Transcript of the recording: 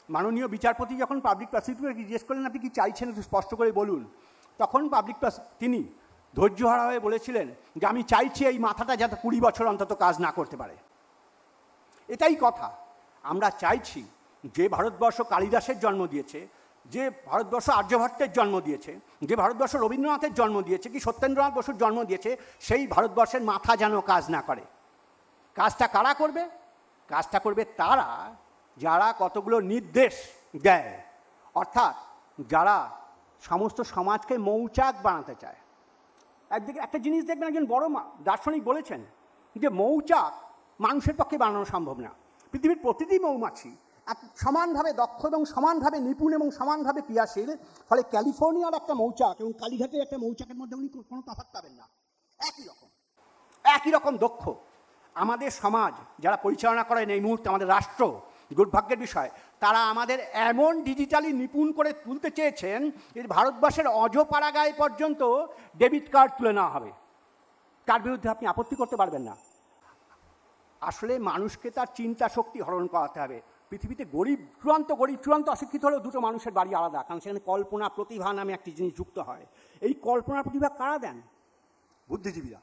মাননীয় বিচারপতি যখন পাবলিক প্রসিকিউটরকে জিজ্ঞেস করলেন আপনি কি চাইছেন একটু স্পষ্ট করে বলুন, তখন তিনি ধৈর্যহারা হয়ে বলেছিলেন যে আমি চাইছি এই মাথাটা যাতে 20 বছর অন্তত কাজ না করতে পারে। এটাই কথা। আমরা চাইছি যে ভারতবর্ষ কালিদাসের জন্ম দিয়েছে, যে ভারতবর্ষ আর্যভট্টের জন্ম দিয়েছে, যে ভারতবর্ষ রবীন্দ্রনাথের জন্ম দিয়েছে, কি সত্যেন্দ্রনাথ বসুর জন্ম দিয়েছে, সেই ভারতবর্ষের মাথা যেন কাজ না করে। কাজটা কারা করবে? কাজটা করবে তারা যারা কতগুলো নির্দেশ দেয়, অর্থাৎ যারা সমস্ত সমাজকে মৌচাক বানাতে চায়। একদিকে একটা জিনিস দেখবেন, একজন বড় দার্শনিক বলেছেন যে মৌচাক মানুষের পক্ষে বানানো সম্ভব না। পৃথিবীর প্রতিটি মৌমাছি এক সমানভাবে দক্ষ এবং সমানভাবে নিপুণ এবং সমানভাবে ক্রিয়াশীল, ফলে ক্যালিফোর্নিয়ার একটা মৌচাক এবং কালীঘাটের একটা মৌচাকের মধ্যে উনি কোনো তফাৎ পাবেন না, একই রকম দক্ষ। আমাদের সমাজ যারা পরিচালনা করেন এই মুহূর্তে, আমাদের রাষ্ট্র, দুর্ভাগ্যের বিষয়, তারা আমাদের এমন ডিজিটালি নিপুণ করে তুলতে চেয়েছেন যে ভারতবর্ষের অজপাড়াগায় পর্যন্ত ডেবিট কার্ড তুলে নেওয়া হবে। তার বিরুদ্ধে আপনি আপত্তি করতে পারবেন না। আসলে মানুষকে তার চিন্তা শক্তি হরণ করাতে হবে। পৃথিবীতে চূড়ান্ত অশিক্ষিত হলেও দুটো মানুষের বাড়ি আলাদা, কারণ সেখানে কল্পনা প্রতিভা নামে একটি জিনিস যুক্ত হয়। এই কল্পনা প্রতিভা কারা দেন? বুদ্ধিজীবীরা।